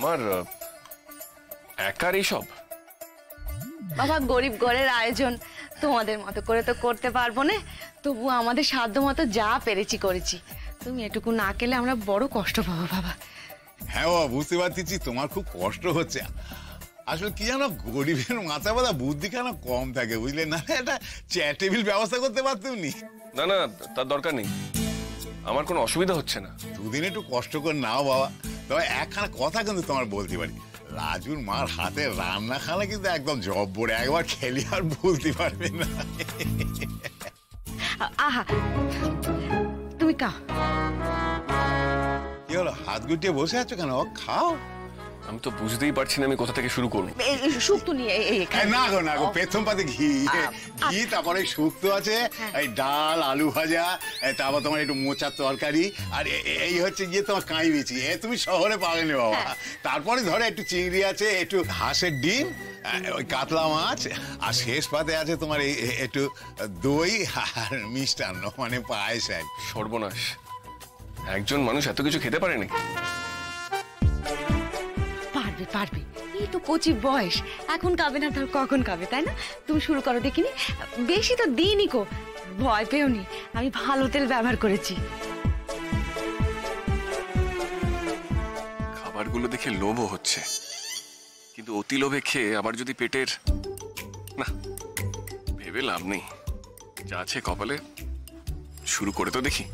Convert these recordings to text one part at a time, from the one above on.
আমার একার এইসব? বাবা, গরিব ঘরের আয়োজন, তোমাদের মতো করে তো করতে পারবো না, তবু আমাদের সাধ্য মতো যা পেরেছি করেছি। তুমি এটুকু না খেলে আমরা বড় কষ্ট পাবো বাবা। হ্যাঁ বাবা, বুঝতে পারতেছি তোমার খুব কষ্ট হচ্ছে। আসলে কি জানো, গরিবের মাথা ব্যথা বুদ্ধি কেন কম থাকে, বুঝলে না? একটা চেয়ার টেবিল ব্যবস্থা করতে পারতেও নি। না না, তার দরকার নেই, আমার কোনো অসুবিধা হচ্ছে না। দুদিন একটু কষ্ট করে নাও বাবা। তবে একখানা কথা কিন্তু তোমার বলতে পারি, রাজুর মার হাতে রান্না খানা কিন্তু একদম জব্বর, একবার খেলি আর বলতে পারবে না। আহা, তুমি খাও। কি হলো, হাত গুটিয়ে বসে আছো কেন? খাও। আমি তো বুঝতেই পারছি না আমি কোথা থেকে শুরু করবো। শুক্তো নিয়ে না গো না গো, প্রথম পাতে ঘি, তারপরে শুক্তো আছে, এই ডাল, আলু ভাজা, তারপর তোমার একটু মোচার তরকারি, আর এই হচ্ছে গিয়ে তোমার কাঁই বিচি। তুমি শহরে পাবে না বাবা। তারপরে ধরো একটু চিংড়ি আছে, একটু হাঁসের ডিম, ওই কাতলা মাছ, আর শেষ পাতে আছে তোমার এই একটু দই আর মিষ্টান্ন, মানে পায়েস। সর্বনাশ, একজন মানুষ এত কিছু খেতে পারেনি? পারবে পারবে, এই তো কচি বয়স, এখন খাবে না তার কখন খাবে, তাই না? তুমি শুরু করো দেখিনি। বেশি তো দিইনি কো, ভয় পেওনি, আমি ভালো তেল ব্যবহার করেছি। খাবারগুলো দেখে লোভও হচ্ছে, কিন্তু অতি লোভে খেয়ে আবার যদি পেটের, না, ভেবে লাভ নেই। যা আছে কপালে, শুরু করে তো দেখি।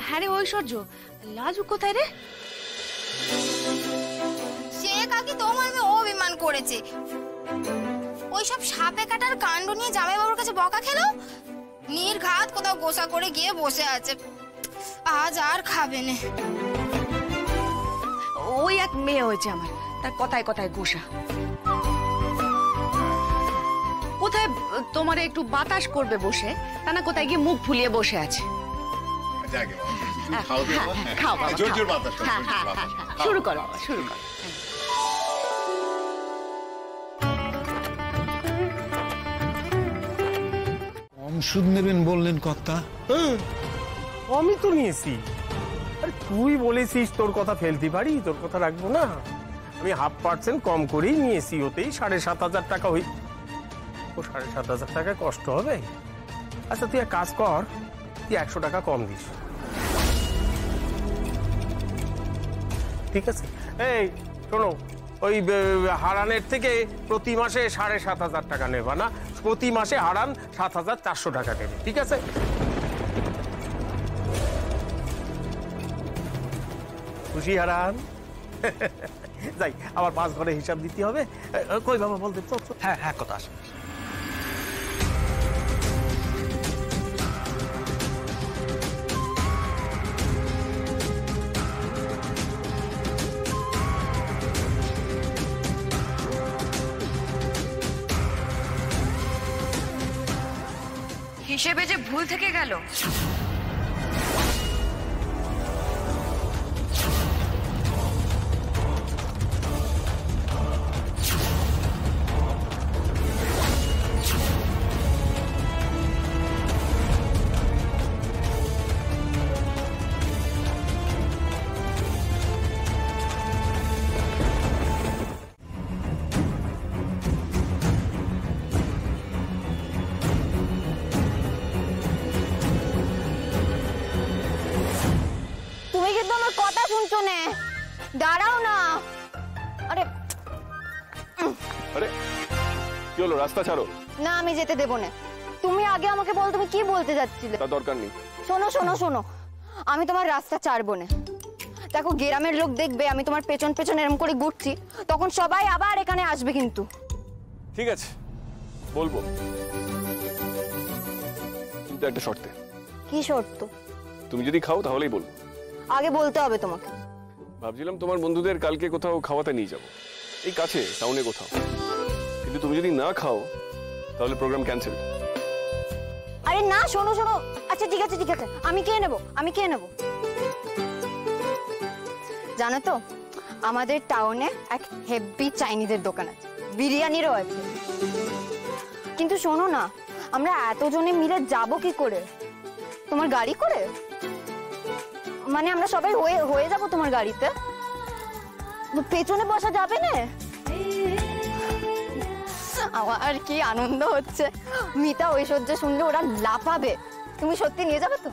হ্যাঁ রে ঐশ্বর্য, লাজু কোথায় রে? সে কাকি তোমার মেয়ে অভিমান করেছে, ওইসব সাপে কাটার কাণ্ড নিয়ে জামাইবাবুর কাছে বকা খেলো, নির্ঘাত কোথাও গোসা করে গিয়ে বসে আছে, আজ আর খাবে না। ওই এক মেয়ে হয়েছে আমার, তার কথায় কথায় গোসা। কোথায় তোমার একটু বাতাস করবে বসে, তা না কোথায় গিয়ে মুখ ফুলিয়ে বসে আছে। খাও বাবা, শুরু করো বাবা, শুরু করো। কম সুদ নেবেন বললেন কর্তা? আমি তো নিয়েছি। আরে তুই বলেছিস তোর কথা ফেলতে পারি, তোর কথা রাখবো না। আমি 0.5% কম করেই নিয়েছি, ওতেই 7,500 টাকা হই। ও 7,500 টাকায় কষ্ট হবে? আচ্ছা তুই এক কাজ কর, তুই 100 টাকা কম দিস, ঠিক আছে? এই শোনো, ওই হারানের থেকে প্রতি মাসে 7,500 টাকা নেবা না, প্রতি মাসে হারান 7,400 টাকা নেবে, ঠিক আছে? খুশি হারান? যাই, আবার 5 ঘরে হিসাব দিতে হবে। কই বাবা বলতে? হ্যাঁ হ্যাঁ, কথা আসে। হিসেবে যে ভুল থেকে গেল। কথা শুনছো না, দাঁড়াও না। আরে আরে কি হলো, রাস্তা ছাড়ো। না, আমি যেতে দেবো না। তুমি আগে আমাকে বল, তুমি কি বলতে যাচ্ছিলে? তার দরকার নেই। শোনো শোনো শোনো, আমি তোমার রাস্তা ছাড়বো না। দেখো, গ্রামের লোক দেখবে আমি তোমার পেছন পেছন এরকম করে ঘুরছি, তখন সবাই আবার এখানে আসবে কিন্তু। ঠিক আছে, বলবো, কিন্তু একটা শর্তে। কি শর্ত? তুমি যদি খাও তাহলেই বলবো। আগে বলতে হবে তোমাকে। ভাবছিলাম তোমার বন্ধুদের কালকে কোথাও খাওয়াতে নিয়ে যাব, এই কাছে টাউনে কোথাও, কিন্তু তুমি যদি না খাও তাহলে প্রোগ্রাম ক্যান্সেল। আরে না, শোনো শোনো, আচ্ছা ঠিক আছে ঠিক আছে, আমি খেয়ে নেবো, আমি খেয়ে নেবো। জানো তো, আমাদের টাউনে এক হেভি চাইনিজের দোকান আছে, বিরিয়ানিরও আছে। কিন্তু শোনো না, আমরা এতজনে মিলে যাব কি করে? তোমার গাড়ি করে? মানে আমরা সবাই হয়ে হয়ে যাব তোমার গাড়িতে? পেছনে বসা যাবে না? আমার কি আনন্দ হচ্ছে। মিতা ঐশ্বর্য শুনলে ওরা লাফাবে। তুমি সত্যি নিয়ে যাবে তো?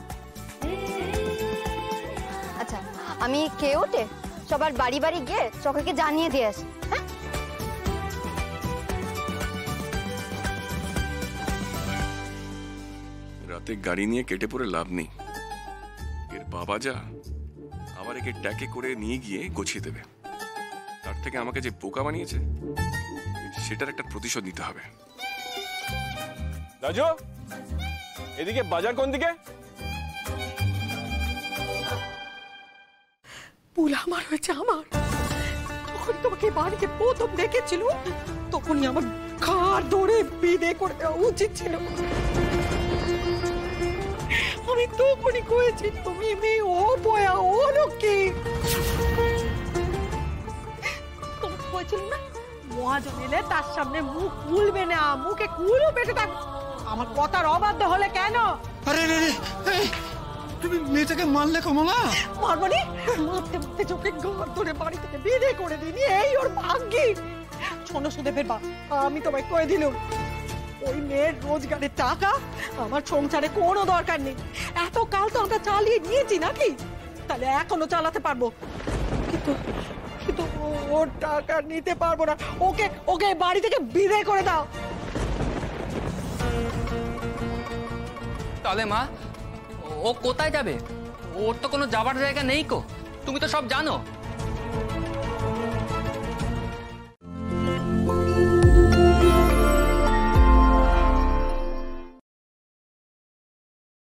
আচ্ছা, আমি খেয়ে উঠে সবার বাড়ি বাড়ি গিয়ে সকলকে জানিয়ে দিয়ে আসি। হ্যাঁ, রাতে গাড়ি নিয়ে কেটে পড়ে লাভ নেই। এর বাবা যা আবার একে ট্যাকে করে নিয়ে গিয়ে গুছিয়ে দেবে, তার থেকে আমাকে যে বোকা বানিয়েছে সেটার একটা প্রতিশোধ নিতে হবে। রাজু, এদিকে বাজার কোন দিকে? ভুল আমার হয়েছে, আমার। যখন তোমাকে বাড়িতে প্রথম দেখেছিল তখনই আমার ঘাড় ধরে বিদে করে দেওয়া উচিত ছিল। আমি তখনই কয়েছি তুমি মেয়ে অপয়া, অলক্ষী। তোমাকে কয়েছিল না মহাজন এলে তার সামনে মুখ খুলবে না, মুখে কুলও বেঁধে থাকবে। আমার কথার অবাধ্য হলে কেন? আরে রে রে, এই, তুমি মেয়েটাকে মারলে কমলা? মারবনি, মারতে মারতে চোখে ঘর ধরে বাড়ি থেকে বিদে করে দিনি, এই ওর ভাগ্যি। শোনো সুদেবের বা, আমি তোমায় কয়ে দিলাম ওই মেয়ের রোজগারের টাকা আমার সংসারে কোনো দরকার নেই। এত কাল তো আমরা চালিয়ে নিয়েছি নাকি, তাহলে এখনো চালাতে পারবো, কিন্তু কিন্তু ওর টাকা নিতে পারবো না। ওকে ওকে বাড়ি থেকে বিদে করে দাও। তাহলে মা ও কোথায় যাবে? ওর তো কোনো যাবার জায়গা নেই কো, তুমি তো সব জানো।